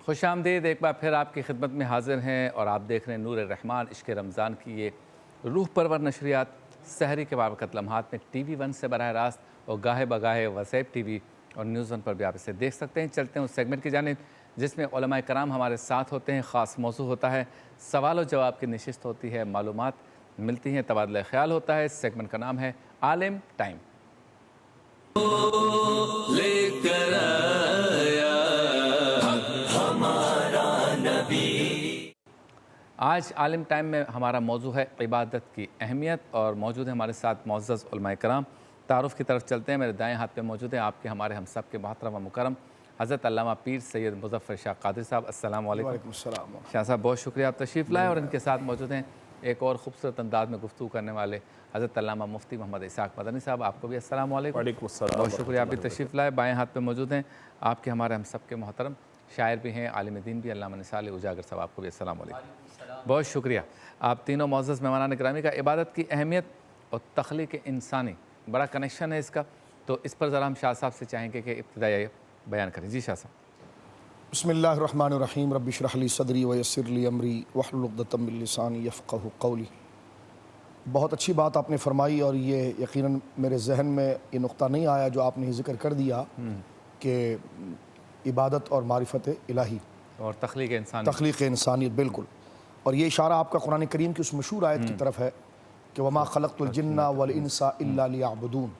خوش آمدید، ایک بار پھر آپ کی خدمت میں حاضر ہیں اور آپ دیکھ رہے ہیں نور الرحمان عشق رمضان کی یہ روح پرور نشریات سحری کے بابرکت لمحات میں ٹی وی ون سے براہ راست اور گاہے بگاہے وسیب ٹی وی اور نیوز ون پر بھی آپ اسے دیکھ سکتے ہیں۔ چلتے ہیں اس سیگمنٹ کی جانب جس میں علماء کرام ہمارے ساتھ ہوتے ہیں، خاص موضوع ہوتا ہے، سوال و جواب کی نشست ہوتی ہے، معلومات ملتی ہیں، تبادلہ خیال ہوتا ہے۔ اس سیگمنٹ کا نام ہے عالم ٹائم۔ آج عالم ٹائم میں ہمارا موضوع ہے عبادت کی اہمیت، اور موجود ہے ہمارے ساتھ معزز علماء کرام۔ تعارف کی طرف چلتے ہیں۔ میرے دائیں ہاتھ پہ موجود ہیں آپ کے ہمارے ہم سب کے محترم و مکرم حضرت علامہ پیر سید مظفر شاہ قادری صاحب۔ السلام علیکم۔ وعلیکم السلام۔ شاہ صاحب بہت شکریہ آپ تشریف لائے، اور ان کے ساتھ موجود ہیں ایک اور خوبصورت انداز میں گفتگو کرنے والے حضرت علامہ مفتی محمد اسحاق مدنی صاحب۔ آپ کو بھی السلام علیکم۔ وعلیکم السلام۔ بہت شکریہ آپ بھی تشریف لائے۔ بائیں ہاتھ پہ موجود ہیں آپ کے ہمارے ہم سب کے محترم شاعر بھی ہیں، عالم دین بھی، علامہ نثار اجاگر صاحب۔ آپ کو بھی السلام علیکم۔ بہت شکریہ آپ تینوں معزز مہمانان گرامی کا۔ عبادت کی اہمیت اور تخلیق انسانی بڑا کنیکشن ہے اس کا، تو اس پر ذرا ہم شاہ صاحب سے چاہیں گے کہ ابتدائی بیان کریں۔ جی شاہ صاحب۔ بسم اللہ الرحمن الرحیم۔ رب اشرح لی صدری ویسر لی امری واحلل عقدۃ من لسانی یفقہوا قولی۔ بہت اچھی بات آپ نے فرمائی، اور یہ یقیناً میرے ذہن میں یہ نقطہ نہیں آیا جو آپ نے ذکر کر دیا کہ عبادت اور معرفت الہی اور تخلیق انسانیت، بالکل۔ اور یہ اشارہ آپ کا قرآن کریم کی اس مشہور آیت کی طرف ہے کہ وما خلقت الجن والانس الا لیعبدون،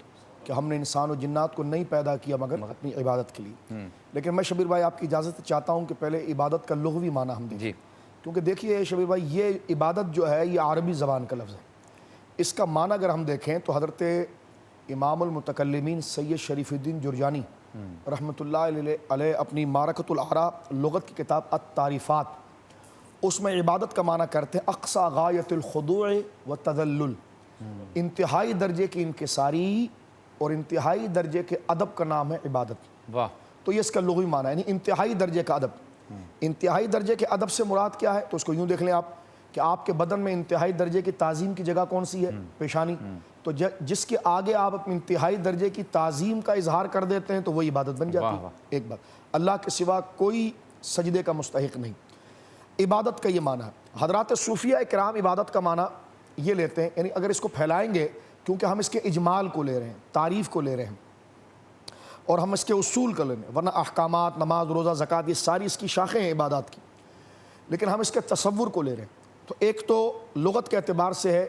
کہ ہم نے انسان و جنات کو نہیں پیدا کیا مگر اپنی عبادت کے لیے۔ لیکن میں شبیر بھائی آپ کی اجازت چاہتا ہوں کہ پہلے عبادت کا لغوی معنی ہم دیکھیں، کیونکہ دیکھیے شبیر بھائی یہ عبادت جو ہے یہ عربی زبان کا لفظ ہے۔ اس کا معنی اگر ہم دیکھیں تو حضرت امام المتکلمین سید شریف الدین جرجانی رحمۃ اللہ علیہ اپنی معرکۃ الاعراب لغت کی کتاب التعریفات، اس میں عبادت کا معنی کرتے ہیں اقصی غایت الخضوع والتذلل، انتہائی درجے کی انکساری اور انتہائی درجے کے ادب کا نام ہے عبادت۔ واہ۔ تو یہ اس کا لغوی معنی ہے، یعنی انتہائی درجے کا ادب۔ انتہائی درجے کے ادب سے مراد کیا ہے؟ تو اس کو یوں دیکھ لیں آپ کہ آپ کے بدن میں انتہائی درجے کی تعظیم کی جگہ کون سی ہے؟ پیشانی۔ تو جس کے آگے آپ اپنی انتہائی درجے کی تعظیم کا اظہار کر دیتے ہیں تو وہ عبادت بن جاتی ہے۔ ایک بات، اللہ کے سوا کوئی سجدے کا مستحق نہیں۔ عبادت کا یہ معنی ہے۔ حضرات صوفیہ کرام عبادت کا معنی یہ لیتے ہیں، یعنی اگر اس کو پھیلائیں گے، کیونکہ ہم اس کے اجمال کو لے رہے ہیں، تعریف کو لے رہے ہیں، اور ہم اس کے اصول کو لے رہے ہیں، ورنہ احکامات، نماز، روزہ، زکوٰۃ، یہ ساری اس کی شاخیں ہیں عبادات کی، لیکن ہم اس کے تصور کو لے رہے ہیں۔ تو ایک تو لغت کے اعتبار سے ہے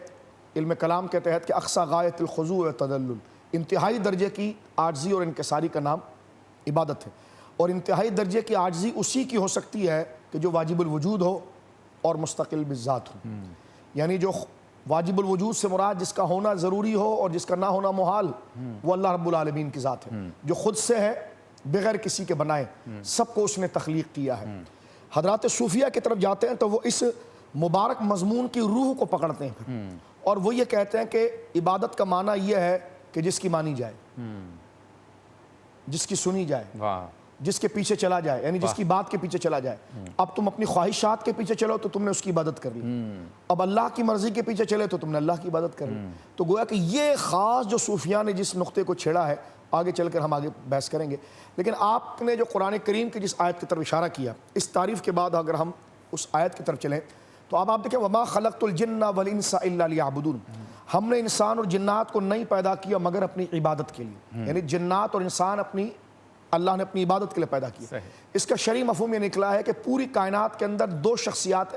علم کلام کے تحت کہ اقصی غایت الخضوع والتذلل، انتہائی درجے کی عاجزی اور انکساری کا نام عبادت ہے۔ اور انتہائی درجے کی عاجزی اسی کی ہو سکتی ہے کہ جو واجب الوجود ہو اور مستقل بالذات ہو، یعنی جو واجب الوجود سے مراد جس کا ہونا ضروری ہو اور جس کا نہ ہونا محال، وہ اللہ رب العالمین کی ذات ہے، جو خود سے ہے بغیر کسی کے بنائے، سب کو اس نے تخلیق کیا ہے۔ حضرات صوفیہ کی طرف جاتے ہیں تو وہ اس مبارک مضمون کی روح کو پکڑتے ہیں اور وہ یہ کہتے ہیں کہ عبادت کا معنی یہ ہے کہ جس کی مانی جائے، جس کی سنی جائے، جس کے پیچھے چلا جائے، یعنی جس کی بات کے پیچھے چلا جائے۔ اب تم اپنی خواہشات کے پیچھے چلو تو تم نے اس کی عبادت کر لی، اب اللہ کی مرضی کے پیچھے چلے تو تم نے اللہ کی عبادت کر لی۔ تو گویا کہ یہ خاص جو صوفیہ نے جس نقطے کو چھیڑا ہے، آگے چل کر ہم آگے بحث کریں گے، لیکن آپ نے جو قرآن کریم کی جس آیت کی طرف اشارہ کیا، اس تعریف کے بعد اگر ہم اس آیت کی طرف چلیں تو اب آپ دیکھیں وما خلقت الجن والانس الا لیعبدون، ہم نے انسان اور جنات کو نہیں پیدا کیا مگر اپنی عبادت کے لیے، یعنی جنات اور انسان اللہ نے اپنی عبادت کے لیے پیدا کیا۔ اس کا شرعی مفہوم یہ نکلا ہے کہ پوری کائنات کے اندر دو شخصیات،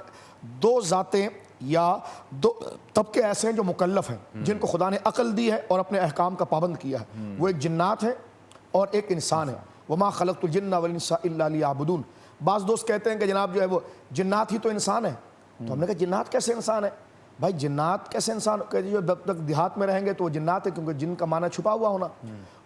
دو ذاتیں یا دو طبقے ایسے ہیں جو مکلف ہیں، جن کو خدا نے عقل دی ہے اور اپنے احکام کا پابند کیا ہے، وہ ایک جنات ہے اور ایک انسان ہے۔ وما خلقت الجن والانس الا لیعبدون۔ بعض دوست کہتے ہیں کہ جناب جو ہے وہ جنات ہی تو انسان ہے، تو ہم نے کہا جنات کیسے انسان ہے؟ بھائی جنات کیسے انسان؟ جو جب تک دیہات میں رہیں گے تو وہ جنات ہے، کیونکہ جن کا معنی چھپا ہوا ہونا،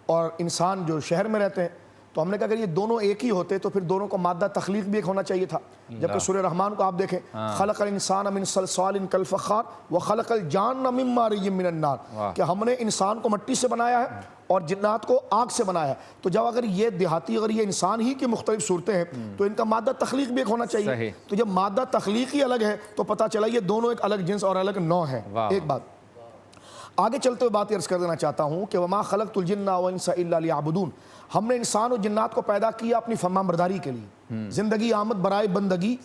اور انسان جو شہر میں رہتے ہیں۔ تو ہم نے کہا اگر یہ دونوں ایک ہی ہوتے تو پھر دونوں کو مادہ تخلیق بھی ایک ہونا چاہیے تھا، جبکہ سورہ رحمان کو آپ دیکھیں، خلق الانسان من صلصال کالفخار وخلق الجان من مارج من النار، کہ ہم نے انسان کو مٹی سے بنایا ہے اور جنات کو آگ سے بنایا ہے۔ تو جب اگر یہ دیہاتی، اگر یہ انسان ہی کی مختلف صورتیں ہیں تو ان کا مادہ تخلیق بھی ایک ہونا چاہیے۔ تو جب مادہ تخلیق ہی الگ ہے تو پتہ چلا یہ دونوں ایک الگ جنس اور الگ نوع ہے۔ ایک بات، آگے چلتے ہوئے بات عرض کر دینا چاہتا ہوں کہ وما خلقت الجن والانس الا لیعبدون، ہم نے انسان اور جنات کو پیدا کیا اپنی فرمانبرداری کے لیے، زندگی آمد برائے بندگی،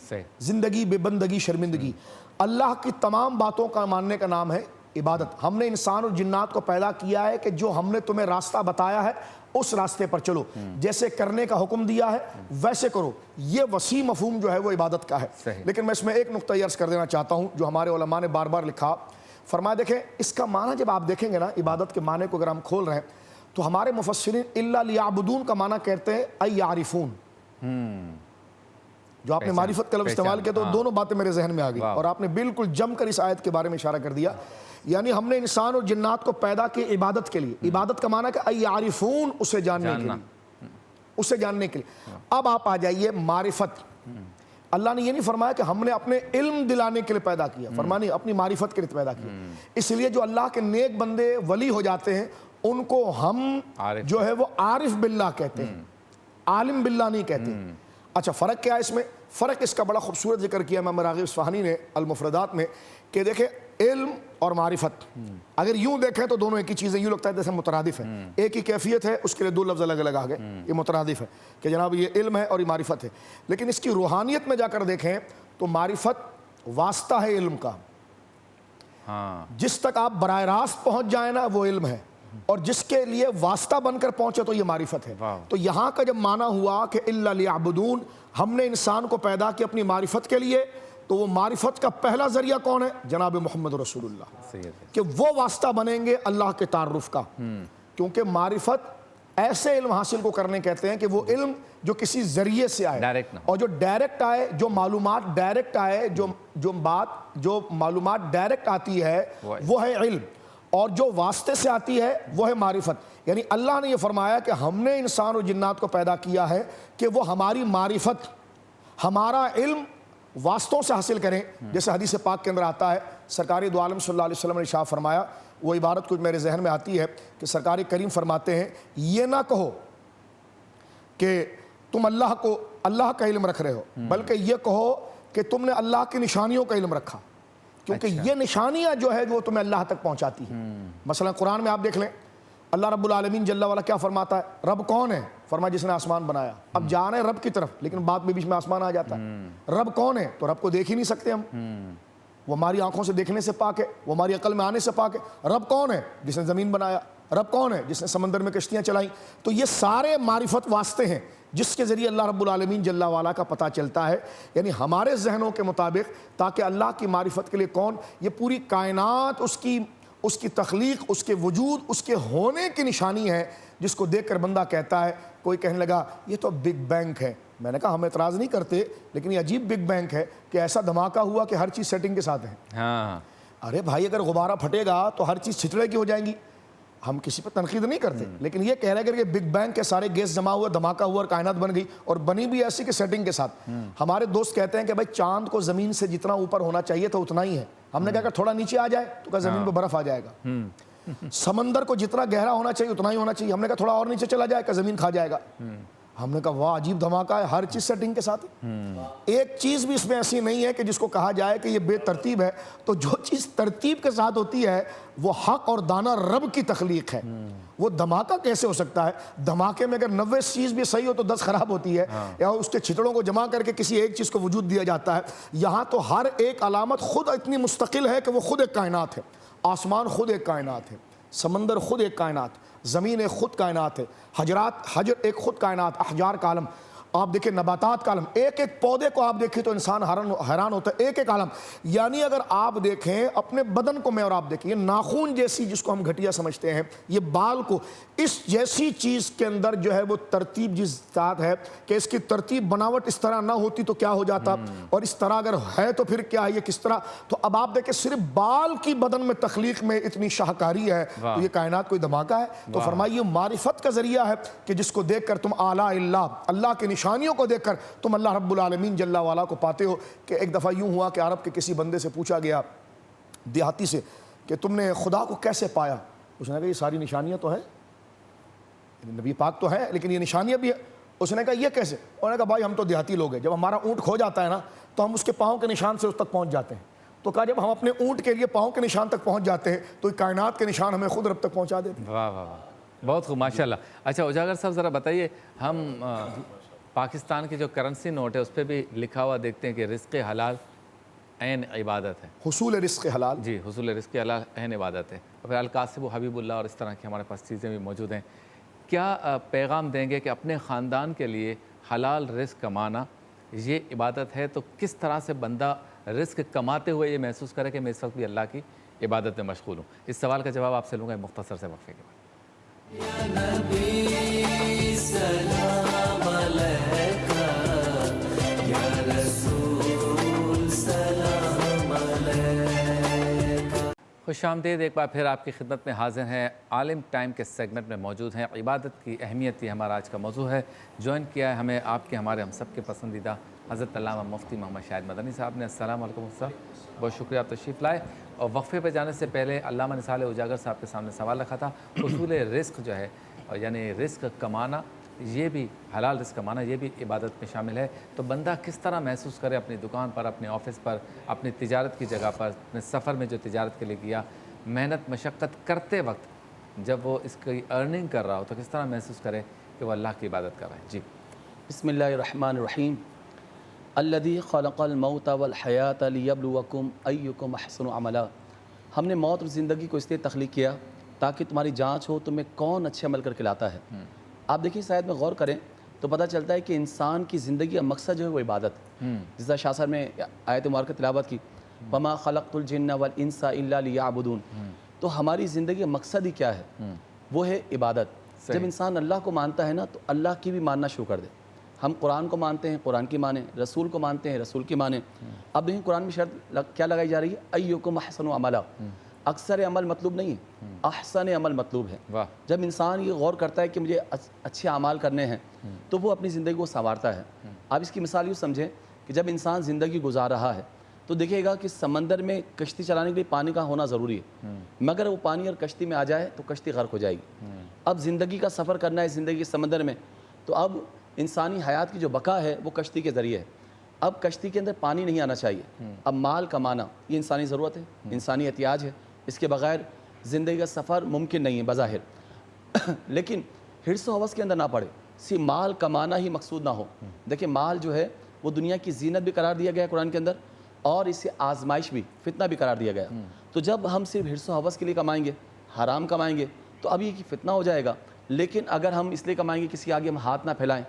زندگی بے بندگی شرمندگی۔ اللہ کی تمام باتوں کا ماننے کا نام ہے عبادت۔ ہم نے انسان اور جنات کو پیدا کیا ہے کہ جو ہم نے تمہیں راستہ بتایا ہے اس راستے پر چلو، جیسے کرنے کا حکم دیا ہے ویسے کرو۔ یہ وسیع مفہوم جو ہے وہ عبادت کا ہے۔ لیکن میں اس میں ایک نقطہ عرض کر دینا چاہتا ہوں جو ہمارے علماء نے بار بار لکھا، فرمایا دیکھیں اس کا معنی جب آپ دیکھیں گے نا، عبادت کے معنی کو اگر ہم کھول رہے ہیں تو ہمارے مفسرین الا لیعبدون کا معنی کہتے ہیں ای یعرفون۔ جو آپ نے معرفت کا لفظ استعمال کیا تو دونوں باتیں میرے ذہن میں آ گئی، اور آپ نے بالکل جم کر اس آیت کے بارے میں اشارہ کر دیا۔ یعنی ہم نے انسان اور جنات کو پیدا کیا عبادت کے لیے۔ عبادت کا معنی کہ ای یعرفون، اسے جاننے کے لیے، اسے جاننے کے لیے۔ اب آپ آ جائیے معرفت۔ اللہ نے یہ نہیں فرمایا کہ ہم نے اپنے علم دلانے کے لیے پیدا کیا، فرمایا نہیں، اپنی معرفت کے لیے پیدا کیا۔ اس لیے جو اللہ کے نیک بندے ولی ہو جاتے ہیں ان کو ہم جو ہے وہ عارف باللہ کہتے ہیں، عالم باللہ نہیں کہتے۔ اچھا فرق کیا ہے اس میں؟ فرق اس کا بڑا خوبصورت ذکر کیا امام راغب اصفہانی نے المفردات میں کہ دیکھیں علم اور معرفت اگر یوں دیکھیں تو دونوں ایک ہی چیزیں، یوں لگتا ہے جیسے مترادف ہیں، ایک ہی کیفیت ہے، اس کے لیے دو لفظ الگ الگ آ گئے، یہ مترادف ہے کہ جناب یہ علم ہے اور یہ معرفت ہے۔ لیکن اس کی روحانیت میں جا کر دیکھیں تو معرفت واسطہ ہے علم کا، جس تک آپ براہ راست پہنچ جائیں نا وہ علم ہے، اور جس کے لیے واسطہ بن کر پہنچے تو یہ معرفت ہے۔ تو یہاں کا جب معنی ہوا کہ الا لیعبدون، ہم نے انسان کو پیدا کیا اپنی معرفت کے لیے، تو وہ معرفت کا پہلا ذریعہ کون ہے؟ جناب محمد رسول اللہ، کہ وہ واسطہ بنیں گے اللہ کے تعارف کا۔ کیونکہ معرفت ایسے علم حاصل کو کرنے کہتے ہیں کہ وہ علم جو کسی ذریعے سے آئے، اور جو ڈائریکٹ آئے، جو معلومات ڈائریکٹ آئے، جو معلومات ڈائریکٹ آتی ہے وہ ہے علم، اور جو واسطے سے آتی ہے وہ ہے معرفت۔ یعنی اللہ نے یہ فرمایا کہ ہم نے انسان اور جنات کو پیدا کیا ہے کہ وہ ہماری معرفت، ہمارا علم واسطوں سے حاصل کریں۔ جیسے حدیث پاک کے اندر آتا ہے، سرکار دو عالم صلی اللہ علیہ وسلم نے ارشاد فرمایا، وہ عبارت کچھ میرے ذہن میں آتی ہے کہ سرکار کریم فرماتے ہیں یہ نہ کہو کہ تم اللہ کا علم رکھ رہے ہو، بلکہ یہ کہو کہ تم نے اللہ کی نشانیوں کا علم رکھا، کیونکہ یہ نشانیاں جو ہے وہ تمہیں اللہ تک پہنچاتی ہیں۔ مثلا قرآن میں آپ دیکھ لیں، اللہ رب العالمین جل وعلا کیا فرماتا ہے؟ رب کون ہے؟ فرمایا جس نے آسمان بنایا۔ اب جا رہے ہیں رب کی طرف، لیکن بعد میں بیچ میں آسمان آ جاتا ہے۔ رب کون ہے؟ تو رب کو دیکھ ہی نہیں سکتے ہم، وہ ہماری آنکھوں سے دیکھنے سے پاک ہے، وہ ہماری عقل میں آنے سے پاک ہے۔ رب کون ہے؟ جس نے زمین بنایا۔ رب کون ہے؟ جس نے سمندر میں کشتیاں چلائیں۔ تو یہ سارے معرفت واسطے ہیں جس کے ذریعے اللہ رب العالمین جل وعلا کا پتہ چلتا ہے، یعنی ہمارے ذہنوں کے مطابق، تاکہ اللہ کی معرفت کے لیے کون، یہ پوری کائنات اس کی تخلیق، اس کے وجود، اس کے ہونے کی نشانی ہے، جس کو دیکھ کر بندہ کہتا ہے، کوئی کہنے لگا یہ تو بگ بینگ ہے۔ میں نے کہا ہم اعتراض نہیں کرتے، لیکن یہ عجیب بگ بینگ ہے کہ ایسا دھماکہ ہوا کہ ہر چیز سیٹنگ کے ساتھ ہے۔ ارے بھائی اگر غبارہ پھٹے گا تو ہر چیز چھچڑے کی ہو جائیں گی۔ ہم کسی پر تنقید نہیں کرتے، لیکن یہ کہہ رہے ہیں کہ بگ بینگ کے سارے گیس جمع ہوا، دھماکہ ہوا اور کائنات بن گئی، اور بنی بھی ایسی کہ سیٹنگ کے ساتھ۔ ہمارے دوست کہتے ہیں کہ بھائی چاند کو زمین سے جتنا اوپر ہونا چاہیے تھا اتنا ہی ہے۔ ہم نے کہا کہ تھوڑا نیچے آ جائے تو کہا زمین پہ برف آ جائے گا۔ سمندر کو جتنا گہرا ہونا چاہیے اتنا ہی ہونا چاہیے، ہم نے کہا تھوڑا اور نیچے چلا جائے کہ زمین کھا جائے گا۔ ہم نے کہا واہ عجیب دھماکہ ہے، ہر چیز سیٹنگ کے ساتھ ہے۔ ایک چیز بھی اس میں ایسی نہیں ہے کہ جس کو کہا جائے کہ یہ بے ترتیب ہے۔ تو جو چیز ترتیب کے ساتھ ہوتی ہے وہ حق اور دانا رب کی تخلیق ہے۔ وہ دھماکہ کیسے ہو سکتا ہے؟ دھماکے میں اگر 90 چیز بھی صحیح ہو تو 10 خراب ہوتی ہے، یا اس کے چھتڑوں کو جمع کر کے کسی ایک چیز کو وجود دیا جاتا ہے۔ یہاں تو ہر ایک علامت خود اتنی مستقل ہے کہ وہ خود ایک کائنات ہے۔ آسمان خود ایک کائنات ہے، سمندر خود ایک کائنات، زمین ایک خود کائنات ہے، حجر ایک خود کائنات، احجار کا عالم، آپ دیکھیں نباتات کا عالم، ایک ایک پودے کو آپ دیکھیں تو انسان حیران ہوتا ہے، ایک ایک عالم۔ یعنی اگر آپ دیکھیں اپنے بدن کو میں اور آپ دیکھیں، یہ ناخون جیسی جس کو ہم گھٹیا سمجھتے ہیں، یہ بال کو، اس جیسی چیز کے اندر جو ہے وہ ترتیب جس ذات ہے کہ اس کی ترتیب بناوٹ اس طرح نہ ہوتی تو کیا ہو جاتا، اور اس طرح اگر ہے تو پھر کیا ہے، یہ کس طرح۔ تو اب آپ دیکھیں صرف بال کی بدن میں تخلیق میں اتنی شاہکاری ہے، تو یہ کائنات کوئی دھماکہ ہے؟ تو فرمائیے معرفت کا ذریعہ ہے کہ جس کو دیکھ کر تم اعلیٰ اللہ کے نشانیوں کو دیکھ کر تم اللہ رب العالمین جل وعلا کو پاتے ہو۔ کہ ایک دفعہ یوں ہوا کہ عرب کے کسی بندے سے پوچھا گیا دیہاتی سے کہ تم نے خدا کو کیسے پایا؟ اس نے کہا یہ ساری نشانیاں تو ہیں، نبی پاک تو ہے لیکن یہ نشانیاں بھی ہے۔ اس نے کہا یہ کیسے؟ انہوں نے کہا بھائی ہم تو دیہاتی لوگ ہیں، جب ہمارا اونٹ کھو جاتا ہے نا تو ہم اس کے پاؤں کے نشان سے اس تک پہنچ جاتے ہیں، تو کہا جب ہم اپنے اونٹ کے لیے پاؤں کے نشان تک پہنچ جاتے ہیں تو کائنات کے نشان ہمیں خود رب تک پہنچا دیتے ہیں۔ واہ واہ واہ، بہت خوب، ماشاء اللہ۔ اچھا اجاگر صاحب ذرا بتائیے، ہم پاکستان کی جو کرنسی نوٹ ہے اس پہ بھی لکھا ہوا دیکھتے ہیں کہ رزق حلال عین عبادت ہے۔ حصول رزق حلال، جی، حصول رزق حلال عین عبادت ہے، اور پھر القاسب و حبیب اللہ اور اس طرح کی ہمارے پاس چیزیں بھی موجود ہیں۔ کیا پیغام دیں گے کہ اپنے خاندان کے لیے حلال رزق کمانا یہ عبادت ہے، تو کس طرح سے بندہ رزق کماتے ہوئے یہ محسوس کرے کہ میں اس وقت بھی اللہ کی عبادت میں مشغول ہوں؟ اس سوال کا جواب آپ سے لوں گا مختصر سے وقفے کے بعد۔ خوش آمدید، ایک بار پھر آپ کی خدمت میں حاضر ہیں، عالم ٹائم کے سیگمنٹ میں موجود ہیں۔ عبادت کی اہمیت یہ ہمارا آج کا موضوع ہے۔ جوائن کیا ہے ہمیں آپ کے ہمارے ہم سب کے پسندیدہ حضرت علامہ مفتی محمد شاہد مدنی صاحب نے۔ السلام علیکم صاحب، بہت شکریہ آپ تشریف لائے۔ اور وقفے پہ جانے سے پہلے علامہ نثار اجاگر صاحب کے سامنے سوال رکھا تھا، حصول رزق جو ہے یعنی رزق کمانا، یہ بھی حلال رزق کمانا یہ بھی عبادت میں شامل ہے، تو بندہ کس طرح محسوس کرے اپنی دکان پر، اپنے آفس پر، اپنی تجارت کی جگہ پر، اپنے سفر میں جو تجارت کے لیے کیا، محنت مشقت کرتے وقت جب وہ اس کی ارننگ کر رہا ہو تو کس طرح محسوس کرے کہ وہ اللہ کی عبادت کر رہا ہے؟ جی بسم اللہ الرحمن الرحیم۔ الذی خلق الموت والحیات لیبلوکم ایکم احسن عملا۔ ہم نے موت اور زندگی کو اس لیے تخلیق کیا تاکہ تمہاری جانچ ہو تمہیں کون اچھے عمل کر کے لاتا ہے۔ آپ دیکھیں اس آیت میں غور کریں تو پتہ چلتا ہے کہ انسان کی زندگی کا مقصد جو ہے وہ عبادت ہے۔ جس طرح شاہ صاحب نے آیت مبارکہ تلاوت کی، وما خلقت الجن والانس الا لیعبدون، تو ہماری زندگی کا مقصد ہی کیا ہے؟ وہ ہے عبادت۔ جب انسان اللہ کو مانتا ہے نا تو اللہ کی بھی ماننا شروع کر دے۔ ہم قرآن کو مانتے ہیں، قرآن کی مانیں، رسول کو مانتے ہیں، رسول کی مانیں۔ اب دیکھیں قرآن میں شرط کیا لگائی جا رہی ہے؟ ایکم احسن عملا۔ اکثر عمل مطلوب نہیں ہے، احسن عمل مطلوب ہے۔ واہ، جب انسان یہ غور کرتا ہے کہ مجھے اچھے اعمال کرنے ہیں تو وہ اپنی زندگی کو سنوارتا ہے۔ آپ اس کی مثال یوں سمجھیں کہ جب انسان زندگی گزار رہا ہے تو دیکھے گا کہ سمندر میں کشتی چلانے کے لیے پانی کا ہونا ضروری ہے، مگر وہ پانی اور کشتی میں آ جائے تو کشتی غرق ہو جائے گی۔ اب زندگی کا سفر کرنا ہے زندگی کے سمندر میں، تو اب انسانی حیات کی جو بقا ہے وہ کشتی کے ذریعے ہے۔ اب کشتی کے اندر پانی نہیں آنا چاہیے۔ اب مال کمانا یہ انسانی ضرورت ہے، انسانی احتیاج ہے، اس کے بغیر زندگی کا سفر ممکن نہیں ہے بظاہر۔ لیکن حرص و ہوس کے اندر نہ پڑے، صرف مال کمانا ہی مقصود نہ ہو۔ دیکھیں مال جو ہے وہ دنیا کی زینت بھی قرار دیا گیا ہے قرآن کے اندر، اور اسے آزمائش بھی، فتنہ بھی قرار دیا گیا۔ تو جب ہم صرف حرص و ہوس کے لیے کمائیں گے، حرام کمائیں گے، تو اب یہ فتنہ ہو جائے گا۔ لیکن اگر ہم اس لیے کمائیں گے کسی آگے ہم ہاتھ نہ پھیلائیں،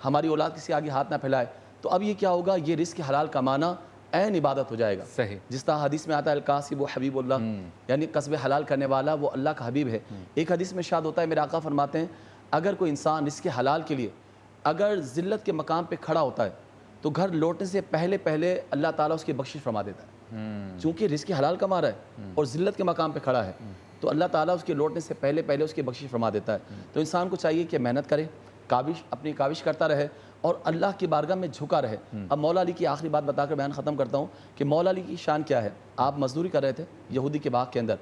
ہماری اولاد کسی آگے ہاتھ نہ پھیلائے، تو اب یہ کیا ہوگا؟ یہ رزق حلال کمانا عین عبادت ہو جائے گا۔ صحیح، جس طرح حدیث میں آتا ہے القاسب و حبیب اللہ، یعنی قصب حلال کرنے والا وہ اللہ کا حبیب ہے۔ ایک حدیث میں ارشاد ہوتا ہے، میرے آقا فرماتے ہیں اگر کوئی انسان رزق حلال کے لیے اگر ذلت کے مقام پہ کھڑا ہوتا ہے تو گھر لوٹنے سے پہلے پہلے اللہ تعالیٰ اس کی بخشش فرما دیتا ہے۔ چونکہ رزق حلال کما رہا ہے اور ذلت کے مقام پہ کھڑا ہے تو اللہ تعالیٰ اس کے لوٹنے سے پہلے پہلے اس کی بخشش فرما دیتا ہے۔ تو انسان کو چاہیے کہ محنت کرے، اپنی کاوش کرتا رہے اور اللہ کی بارگاہ میں جھکا رہے۔ اب مولا علی کی آخری بات بتا کر بیان ختم کرتا ہوں کہ مولا علی کی شان کیا ہے۔ آپ مزدوری کر رہے تھے یہودی کے باغ کے اندر،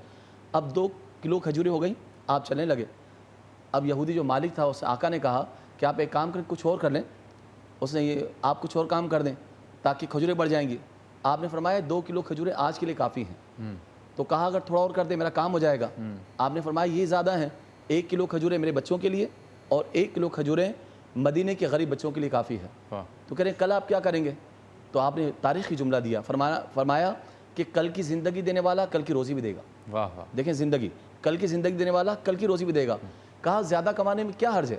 اب 2 کلو کھجوریں ہو گئیں، آپ چلنے لگے۔ اب یہودی جو مالک تھا اس آقا نے کہا کہ آپ ایک کام کریں، کچھ اور کر لیں۔ اس نے یہ آپ کچھ اور کام کر دیں تاکہ کھجوریں بڑھ جائیں گی۔ آپ نے فرمایا 2 کلو کھجوریں آج کے لیے کافی ہیں۔ تو کہا اگر تھوڑا اور کر دیں میرا کام ہو جائے گا۔ آپ نے فرمایا یہ زیادہ ہیں، 1 کلو کھجوریں میرے بچوں کے لیے اور 1 کلو کھجوریں مدینے کے غریب بچوں کے لیے کافی ہے۔ تو کہہ رہے ہیں کل آپ کیا کریں گے؟ تو آپ نے تاریخی جملہ دیا، فرمایا کہ کل کی زندگی دینے والا کل کی روزی بھی دے گا۔ واہ واہ، دیکھیں زندگی، کل کی زندگی دینے والا کل کی روزی بھی دے گا۔ کہا زیادہ کمانے میں کیا حرج ہے؟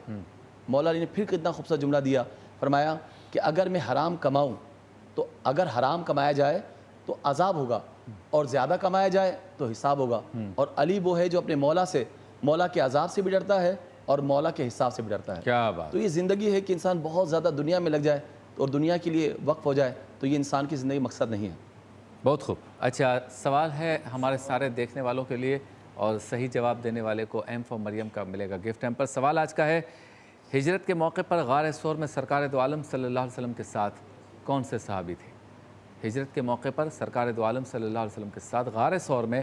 مولا علی نے پھر کتنا خوبصورت جملہ دیا، فرمایا کہ اگر میں حرام کماؤں تو اگر حرام کمایا جائے تو عذاب ہوگا اور زیادہ کمایا جائے تو حساب ہوگا۔ اور علی وہ ہے جو اپنے مولا سے، مولا کے عذاب سے بھی ڈرتا ہے اور مولا کے حساب سے بھی ڈرتا ہے۔ کیا بات، تو یہ زندگی ہے کہ انسان بہت زیادہ دنیا میں لگ جائے اور دنیا کے لیے وقف ہو جائے تو یہ انسان کی زندگی مقصد نہیں ہے۔ بہت خوب۔ اچھا سوال ہے ہمارے سارے دیکھنے والوں کے لیے اور صحیح جواب دینے والے کو ایم فار مریم کا ملے گا گفٹ ہیمپر۔ سوال آج کا ہے، ہجرت کے موقع پر غار ثور میں سرکار دو عالم صلی اللہ علیہ وسلم کے ساتھ کون سے صحابی تھے؟ ہجرت کے موقع پر سرکار دو عالم صلی اللہ علیہ وسلم کے ساتھ غار ثور میں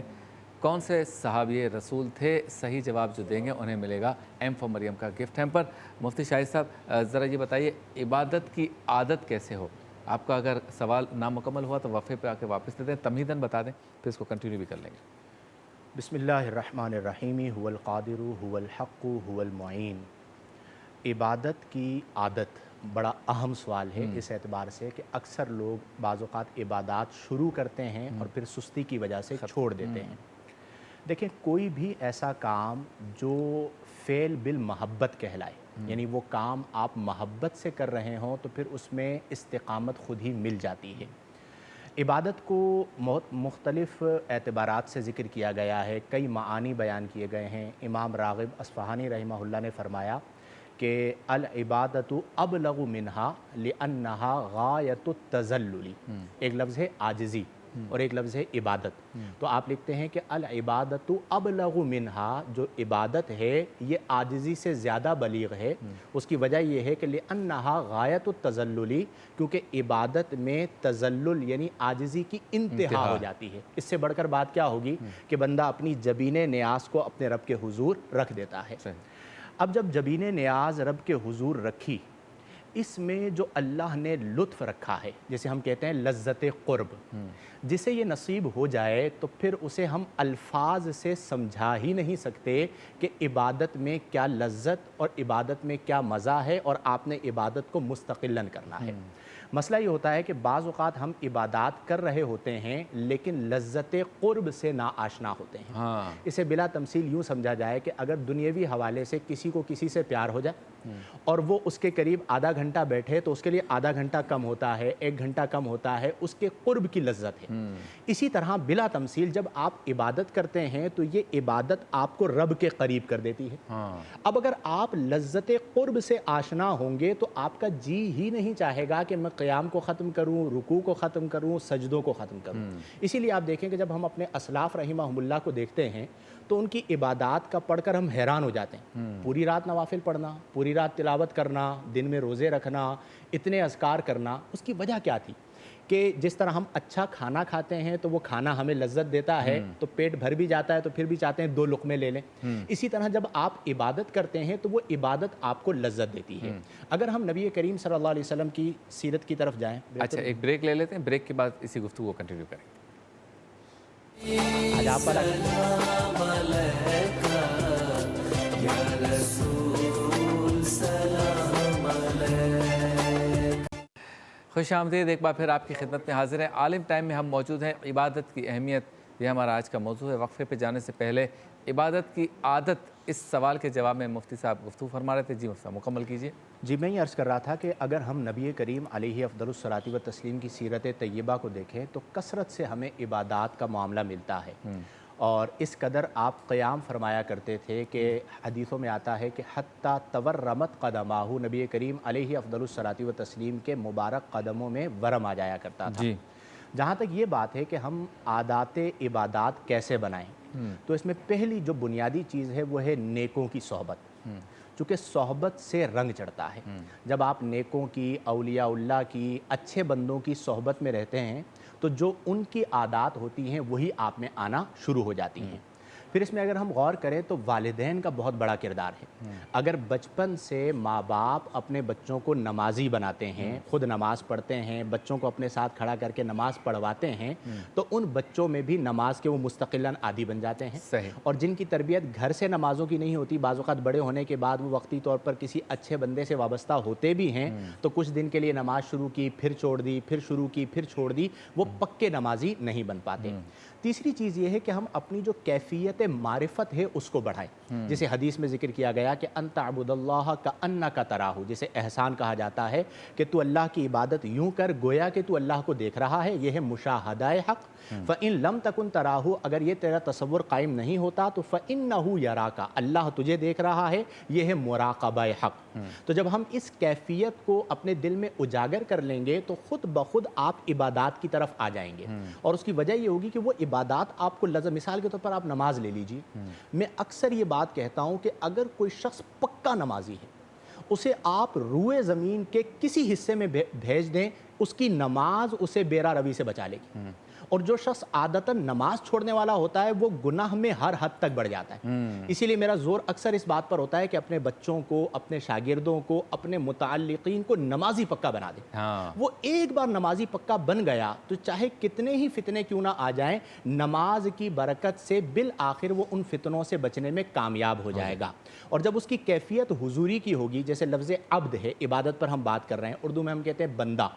کون سے صحابی رسول تھے؟ صحیح جواب جو دیں گے انہیں ملے گا ایم فار مریم کا گفٹ ہیمپر۔ مفتی شاہد صاحب ذرا یہ بتائیے عبادت کی عادت کیسے ہو؟ آپ کا اگر سوال نامکمل ہوا تو وقفے پہ آ کے واپس لیتے ہیں، تمہیداً بتا دیں، پھر اس کو کنٹینیو بھی کر لیں گے۔ بسم اللہ الرحمن الرحیم هو القادر هو الحق هو المعین۔ عبادت کی عادت بڑا اہم سوال ہے اس اعتبار سے کہ اکثر لوگ بعض اوقات عبادات شروع کرتے ہیں اور پھر سستی کی وجہ سے چھوڑ دیتے ہیں۔ دیکھیں، کوئی بھی ایسا کام جو فعل بالمحبت کہلائے، یعنی وہ کام آپ محبت سے کر رہے ہوں تو پھر اس میں استقامت خود ہی مل جاتی ہے۔ عبادت کو مختلف اعتبارات سے ذکر کیا گیا ہے، کئی معانی بیان کیے گئے ہیں۔ امام راغب اصفہانی رحمہ اللہ نے فرمایا کہ العبادت ابلغ منها لانها غایت التذلل، ایک لفظ ہے عاجزی اور ایک لفظ ہے عبادت، تو آپ لکھتے ہیں کہ العبادت ابلغ منها، جو عبادت ہے یہ عاجزی سے زیادہ بلیغ ہے۔ اس کی وجہ یہ ہے کہ لانها غایت التذلل، کیونکہ عبادت میں تذلل یعنی عاجزی کی انتہا ہو جاتی ہے۔ اس سے بڑھ کر بات کیا ہوگی کہ بندہ اپنی جبین نیاز کو اپنے رب کے حضور رکھ دیتا ہے۔ اب جب جبین نیاز رب کے حضور رکھی، اس میں جو اللہ نے لطف رکھا ہے، جسے ہم کہتے ہیں لذت قرب، جسے یہ نصیب ہو جائے تو پھر اسے ہم الفاظ سے سمجھا ہی نہیں سکتے کہ عبادت میں کیا لذت اور عبادت میں کیا مزہ ہے، اور آپ نے عبادت کو مستقلاً کرنا ہے۔ مسئلہ یہ ہوتا ہے کہ بعض اوقات ہم عبادات کر رہے ہوتے ہیں لیکن لذت قرب سے نا آشنا ہوتے ہیں۔ اسے بلا تمثیل یوں سمجھا جائے کہ اگر دنیاوی حوالے سے کسی کو کسی سے پیار ہو جائے اور وہ اس کے قریب آدھا گھنٹہ بیٹھے تو اس کے لیے آدھا گھنٹہ کم ہوتا ہے، 1 گھنٹہ کم ہوتا ہے، اس کے قرب کی لذت ہے۔ اسی طرح بلا تمثیل جب آپ عبادت کرتے ہیں تو یہ عبادت آپ کو رب کے قریب کر دیتی ہے۔ اب اگر آپ لذت قرب سے آشنا ہوں گے تو آپ کا جی ہی نہیں چاہے گا کہ میں قیام کو ختم کروں، رکوع کو ختم کروں، سجدوں کو ختم کروں۔ اسی لیے آپ دیکھیں کہ جب ہم اپنے اسلاف رحمہم اللہ کو دیکھتے ہیں تو ان کی عبادات کا پڑھ کر ہم حیران ہو جاتے ہیں۔ پوری رات نوافل پڑھنا، پوری رات تلاوت کرنا، دن میں روزے رکھنا، اتنے اذکار کرنا، اس کی وجہ کیا تھی؟ کہ جس طرح ہم اچھا کھانا کھاتے ہیں تو وہ کھانا ہمیں لذت دیتا ہے تو پیٹ بھر بھی جاتا ہے تو پھر بھی چاہتے ہیں 2 لقمے لے لیں۔ اسی طرح جب آپ عبادت کرتے ہیں تو وہ عبادت آپ کو لذت دیتی ہے۔ اگر ہم نبی کریم صلی اللہ علیہ وسلم کی سیرت کی طرف جائیں، اچھا ایک بریک لے لیتے ہیں، بریک کے بعد اسی گفتگو کو کنٹینیو کریں گے۔ آج آپ والا خوش آمدید، ایک بار پھر آپ کی خدمت میں حاضر ہیں۔ عالم ٹائم میں ہم موجود ہیں، عبادت کی اہمیت یہ ہمارا آج کا موضوع ہے۔ وقفے پہ جانے سے پہلے عبادت کی عادت، اس سوال کے جواب میں مفتی صاحب گفتگو فرما رہے تھے۔ جی مفتی صاحب مکمل کیجیے۔ جی، میں یہ عرض کر رہا تھا کہ اگر ہم نبی کریم علیہ افضل الصلاۃ والتسلیم کی سیرت طیبہ کو دیکھیں تو کثرت سے ہمیں عبادات کا معاملہ ملتا ہے، اور اس قدر آپ قیام فرمایا کرتے تھے کہ حدیثوں میں آتا ہے کہ حتیٰ تورمت قدماہ، نبی کریم علیہ افضل الصلاۃ والتسلیم کے مبارک قدموں میں ورم آ جایا کرتا تھا۔ جہاں تک یہ بات ہے کہ ہم عادات عبادات کیسے بنائیں، تو اس میں پہلی جو بنیادی چیز ہے وہ ہے نیکوں کی صحبت، چونکہ صحبت سے رنگ چڑھتا ہے۔ جب آپ نیکوں کی، اولیاء اللہ کی، اچھے بندوں کی صحبت میں رہتے ہیں تو جو ان کی عادات ہوتی ہیں وہی آپ میں آنا شروع ہو جاتی ہیں۔ پھر اس میں اگر ہم غور کریں تو والدین کا بہت بڑا کردار ہے۔ اگر بچپن سے ماں باپ اپنے بچوں کو نمازی بناتے ہیں، خود نماز پڑھتے ہیں، بچوں کو اپنے ساتھ کھڑا کر کے نماز پڑھواتے ہیں، تو ان بچوں میں بھی نماز کے وہ مستقلاً عادی بن جاتے ہیں۔ صحیح۔ اور جن کی تربیت گھر سے نمازوں کی نہیں ہوتی، بعض اوقات بڑے ہونے کے بعد وہ وقتی طور پر کسی اچھے بندے سے وابستہ ہوتے بھی ہیں تو کچھ دن کے لیے نماز شروع کی، پھر چھوڑ دی، پھر شروع کی، پھر چھوڑ دی، وہ پکے نمازی نہیں بن پاتے۔ تیسری چیز یہ ہے کہ ہم اپنی جو کیفیت معرفت ہے اس کو بڑھائیں، جسے حدیث میں ذکر کیا گیا کہ ان تعبد اللہ کأنک تراہ، جسے احسان کہا جاتا ہے کہ تو اللہ کی عبادت یوں کر گویا کہ تو اللہ کو دیکھ رہا ہے۔ یہ ہے مشاہدہ حق۔ فإن لم تکن تراہ، اگر یہ تیرا تصور قائم نہیں ہوتا تو فإنہ یراک، اللہ تجھے دیکھ رہا ہے، یہ ہے مراقبہ حق۔ تو جب ہم اس کیفیت کو اپنے دل میں اجاگر کر لیں گے تو خود بخود آپ عبادات کی طرف آ جائیں گے، اور اس کی وجہ یہ ہوگی کہ وہ عبادات آپ کو لذت، مثال کے طور پر آپ نماز لے لیجیے۔ میں اکثر یہ بات کہتا ہوں کہ اگر کوئی شخص پکا نمازی ہے، اسے آپ روئے زمین کے کسی حصے میں بھیج دیں، اس کی نماز اسے بیرا روی سے بچا لے گی۔ اور جو شخص عادتاً نماز چھوڑنے والا ہوتا ہے وہ گناہ میں ہر حد تک بڑھ جاتا ہے۔ اسی لیے میرا زور اکثر اس بات پر ہوتا ہے کہ اپنے بچوں کو، اپنے شاگردوں کو، اپنے متعلقین کو نمازی پکا بنا دیں۔ وہ ایک بار نمازی پکا بن گیا تو چاہے کتنے ہی فتنے کیوں نہ آ جائیں، نماز کی برکت سے بالآخر وہ ان فتنوں سے بچنے میں کامیاب ہو جائے گا۔ اور جب اس کی کیفیت حضوری کی ہوگی، جیسے لفظ عبد ہے، عبادت پر ہم بات کر رہے ہیں، اردو میں ہم کہتے ہیں بندہ،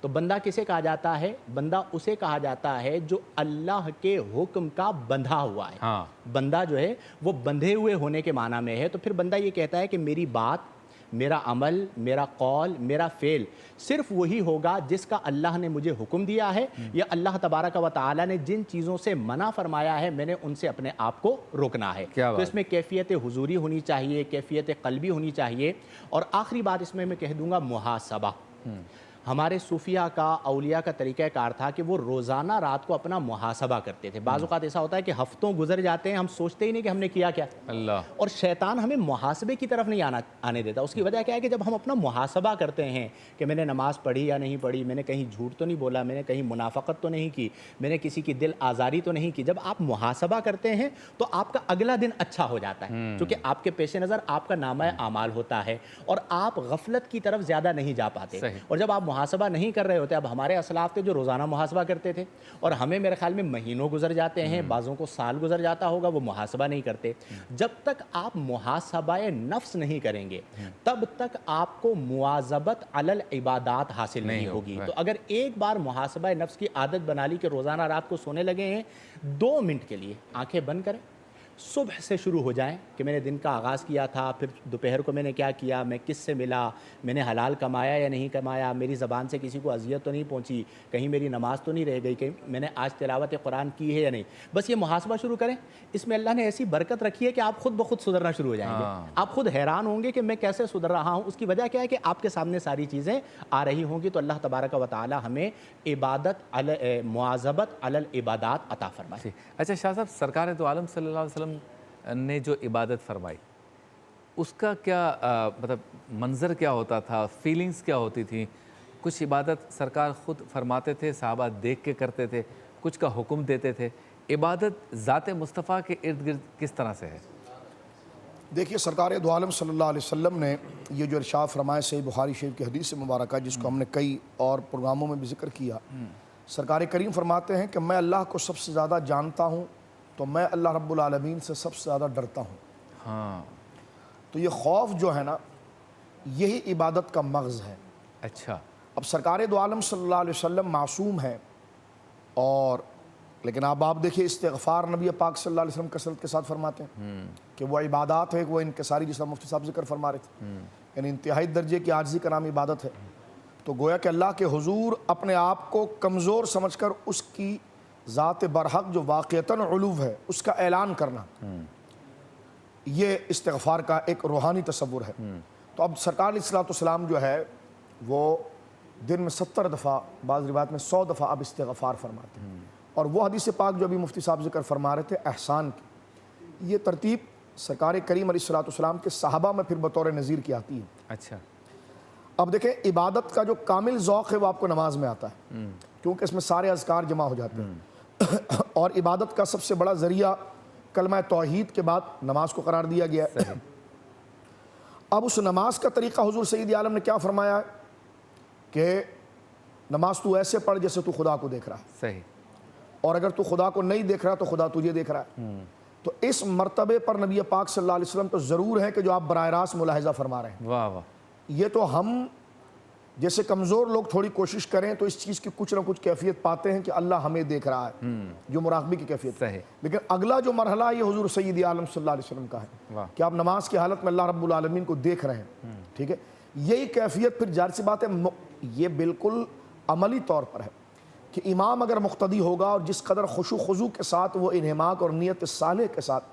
تو بندہ کسے کہا جاتا ہے؟ بندہ اسے کہا جاتا ہے جو اللہ کے حکم کا بندھا ہوا ہے۔ بندہ جو ہے وہ بندھے ہوئے ہونے کے معنی میں ہے۔ تو پھر بندہ یہ کہتا ہے کہ میری بات، میرا عمل، میرا قول، میرا فعل صرف وہی ہوگا جس کا اللہ نے مجھے حکم دیا ہے، یا اللہ تبارک و تعالی نے جن چیزوں سے منع فرمایا ہے میں نے ان سے اپنے آپ کو روکنا ہے۔ تو اس میں کیفیت حضوری ہونی چاہیے، کیفیت قلبی ہونی چاہیے۔ اور آخری بات اس میں کہہ دوں گا محاسبہ۔ ہمارے صوفیہ کا، اولیاء کا طریقہ کار تھا کہ وہ روزانہ رات کو اپنا محاسبہ کرتے تھے۔ بعض اوقات ایسا ہوتا ہے کہ ہفتوں گزر جاتے ہیں، ہم سوچتے ہی نہیں کہ ہم نے کیا کیا۔ اور شیطان ہمیں محاسبے کی طرف نہیں آنے دیتا۔ اس کی وجہ کیا ہے کہ جب ہم اپنا محاسبہ کرتے ہیں کہ میں نے نماز پڑھی یا نہیں پڑھی، میں نے کہیں جھوٹ تو نہیں بولا، میں نے کہیں منافقت تو نہیں کی، میں نے کسی کی دل آزاری تو نہیں کی، جب آپ محاسبہ کرتے ہیں تو آپ کا اگلا دن اچھا ہو جاتا ہے، کیونکہ آپ کے پیش نظر آپ کا نامہ اعمال ہوتا ہے اور آپ غفلت کی طرف زیادہ نہیں جا پاتے۔ اور جب آپ محاسبہ نہیں کر رہے ہوتے، اب ہمارے اسلاف تھے جو روزانہ محاسبہ کرتے تھے، اور ہمیں میرے خیال میں مہینوں گزر جاتے ہیں، بعضوں کو سال گزر جاتا ہوگا، وہ محاسبہ نہیں کرتے۔ جب تک آپ محاسبہ نفس نہیں کریں گے تب تک آپ کو مواظبت علی العبادات حاصل نہیں ہوگی۔ تو اگر ایک بار محاسبہ نفس کی عادت بنا لی کہ روزانہ رات کو سونے لگے ہیں، 2 منٹ کے لیے آنکھیں بند کریں، صبح سے شروع ہو جائیں کہ میں نے دن کا آغاز کیا تھا، پھر دوپہر کو میں نے کیا کیا، میں کس سے ملا، میں نے حلال کمایا یا نہیں کمایا، میری زبان سے کسی کو اذیت تو نہیں پہنچی، کہیں میری نماز تو نہیں رہ گئی، کہیں میں نے آج تلاوت قرآن کی ہے یا نہیں۔ بس یہ محاسبہ شروع کریں۔ اس میں اللہ نے ایسی برکت رکھی ہے کہ آپ خود بخود سدھرنا شروع ہو جائیں گے۔ آپ خود حیران ہوں گے کہ میں کیسے سدھر رہا ہوں۔ اس کی وجہ کیا ہے کہ آپ کے سامنے ساری چیزیں آ رہی ہوں گی۔ تو اللہ تبارک و تعالی ہمیں مواظبت علی العبادات عطا فرمائے۔ اچھا شاہ صاحب، سرکار دو عالم صلی اللہ علیہ وسلم نے جو عبادت فرمائی اس کا کیا مطلب منظر کیا ہوتا تھا، فیلنگز کیا ہوتی تھیں؟ کچھ عبادت سرکار خود فرماتے تھے، صحابہ دیکھ کے کرتے تھے، کچھ کا حکم دیتے تھے۔ عبادت ذات مصطفیٰ کے ارد گرد کس طرح سے ہے؟ دیکھیے، سرکار دو عالم صلی اللہ علیہ وسلم نے یہ جو ارشاد فرمایا صحیح بخاری شریف کی حدیث مبارکہ، جس کو ہم نے کئی اور پروگراموں میں بھی ذکر کیا، سرکار کریم فرماتے ہیں کہ میں اللہ کو سب سے زیادہ جانتا ہوں تو میں اللہ رب العالمین سے سب سے زیادہ ڈرتا ہوں۔ تو یہ خوف جو ہے نا، یہی عبادت کا مغز ہے۔ اچھا، اب سرکار دو عالم صلی اللہ علیہ وسلم معصوم ہے، اور لیکن آپ دیکھیے استغفار نبی پاک صلی اللہ علیہ وسلم کثرت کے ساتھ فرماتے ہیں کہ وہ عبادات ہے، وہ انکساری، جس طرح مفتی صاحب ذکر فرما رہے تھے، یعنی انتہائی درجے کی عاجزی کا نام عبادت ہے۔ تو گویا کہ اللہ کے حضور اپنے آپ کو کمزور سمجھ کر اس کی ذات برحق جو واقعتاً علو ہے اس کا اعلان کرنا، یہ استغفار کا ایک روحانی تصور ہے۔ تو اب سرکار علیہ السلام جو ہے وہ دن میں 70 دفعہ، بعض روایت میں 100 دفعہ اب استغفار فرماتے ہیں۔ اور وہ حدیث پاک جو ابھی مفتی صاحب ذکر فرما رہے تھے احسان کی، یہ ترتیب سرکار کریم علیہ السلام کے صحابہ میں پھر بطور نظیر کی آتی ہے۔ اچھا، اب دیکھیں، عبادت کا جو کامل ذوق ہے وہ آپ کو نماز میں آتا ہے، کیونکہ اس میں سارے اذکار جمع ہو جاتے ہیں، اور عبادت کا سب سے بڑا ذریعہ کلمہ توحید کے بعد نماز کو قرار دیا گیا ہے۔ اب اس نماز کا طریقہ حضور سید عالم نے کیا فرمایا ہے کہ نماز تو ایسے پڑھ جیسے تو خدا کو دیکھ رہا ہے، صحیح، اور اگر تو خدا کو نہیں دیکھ رہا تو خدا تجھے دیکھ رہا ہے۔ تو اس مرتبے پر نبی پاک صلی اللہ علیہ وسلم تو ضرور ہے کہ جو آپ براہ راست ملاحظہ فرما رہے ہیں۔ واہ واہ، یہ تو ہم جیسے کمزور لوگ تھوڑی کوشش کریں تو اس چیز کی کچھ نہ کچھ کیفیت پاتے ہیں کہ اللہ ہمیں دیکھ رہا ہے، جو مراقبے کی کیفیت ہے۔ لیکن اگلا جو مرحلہ ہے یہ حضور سید عالم صلی اللہ علیہ وسلم کا ہے کہ آپ نماز کی حالت میں اللہ رب العالمین کو دیکھ رہے ہیں، ٹھیک ہے۔ یہی کیفیت پھر ظاہر سی بات ہے، یہ بالکل عملی طور پر ہے کہ امام اگر مقتدی ہوگا اور جس قدر خشوع خضوع کے ساتھ وہ انہماک اور نیت صالح کے ساتھ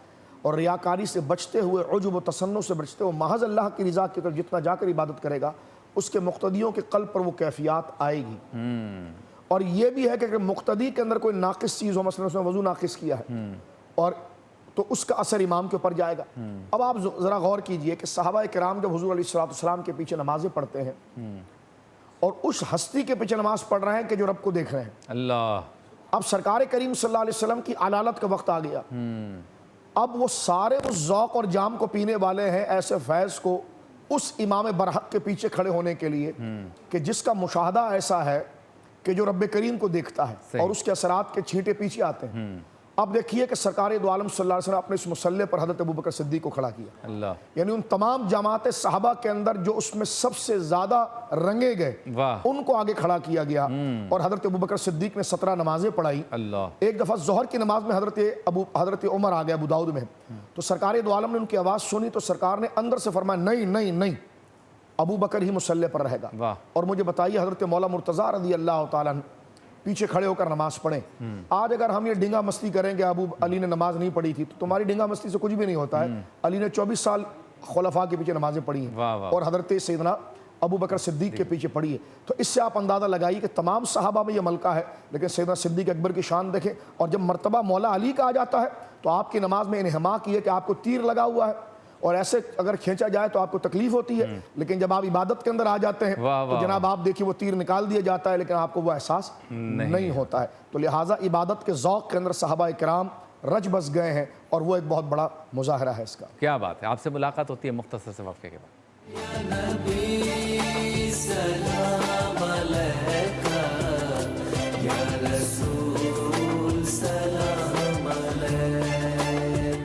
اور ریاکاری سے بچتے ہوئے، عجب و تسنع سے بچتے ہوئے محض اللہ کی رضا کی طرف جتنا جا کر عبادت کرے گا، اس کے مقتدیوں کے قلب پر وہ کیفیات آئے گی۔ اور یہ بھی ہے کہ اگر مقتدی کے اندر کوئی ناقص چیز ہو، مثلا اس نے وضو ناقص کیا ہے، اور تو اس کا اثر امام کے اوپر جائے گا۔ اب آپ ذرا غور کیجئے کہ صحابہ کرام جب حضور علیہ السلام کے پیچھے نمازیں پڑھتے ہیں اور اس ہستی کے پیچھے نماز پڑھ رہے ہیں کہ جو رب کو دیکھ رہے ہیں، اللہ، اب سرکار کریم صلی اللہ علیہ وسلم کی علالت کا وقت آ گیا، اب وہ سارے اس ذوق اور جام کو پینے والے ہیں ایسے فیض کو اس امام برحق کے پیچھے کھڑے ہونے کے لیے کہ جس کا مشاہدہ ایسا ہے کہ جو رب کریم کو دیکھتا ہے اور اس کے اثرات کے چھینٹے پیچھے آتے ہیں۔ اب دیکھیے کہ سرکار دو عالم صلی اللہ علیہ وسلم اپنے اس مسلح پر حضرت ابوبکر صدیق کو کھڑا کیا، اللہ، یعنی ان تمام جماعت صحابہ کے اندر جو اس میں سب سے زیادہ رنگے گئے واہ، ان کو آگے کھڑا کیا گیا، اور حضرت ابوبکر صدیق نے 17 نمازیں پڑھائی۔ اللہ، ایک دفعہ ظہر کی نماز میں حضرت عمر آ گیا ابو داؤد میں، تو سرکار دو عالم نے ان کی آواز سنی تو سرکار نے اندر سے فرمایا نہیں نہیں نہیں، ابو بکر ہی مسلح پر رہے گا، واہ، اور مجھے بتائیے حضرت مولا مرتضیٰ رضی اللہ تعالیٰ عنہ پیچھے کھڑے ہو کر نماز پڑھیں۔ آج اگر ہم یہ ڈنگا مستی کریں کہ ابو علی نے نماز نہیں پڑھی تھی تو تمہاری ڈنگا مستی سے کچھ بھی نہیں ہوتا ہے۔ علی نے 24 سال خلفاء کے پیچھے نمازیں پڑھی ہیں واہ واہ، اور حضرت سیدنا ابو بکر صدیق کے پیچھے پڑھی ہے، تو اس سے آپ اندازہ لگائیے کہ تمام صحابہ میں یہ ملکہ ہے، لیکن سیدنا صدیق اکبر کی شان دیکھیں، اور جب مرتبہ مولا علی کا آ جاتا ہے تو آپ کی نماز میں انہماک یہ کہ آپ کو تیر لگا ہوا ہے اور ایسے اگر کھینچا جائے تو آپ کو تکلیف ہوتی ہے، لیکن جب آپ عبادت کے اندر آ جاتے ہیں تو جناب آپ دیکھیے وہ تیر نکال دیا جاتا ہے لیکن آپ کو وہ احساس نہیں ہوتا ہے۔ تو لہٰذا عبادت کے ذوق کے اندر صحابہ کرام رج بس گئے ہیں اور وہ ایک بہت بڑا مظاہرہ ہے اس کا۔ کیا بات ہے، آپ سے ملاقات ہوتی ہے مختصر سے وقفے کے بعد۔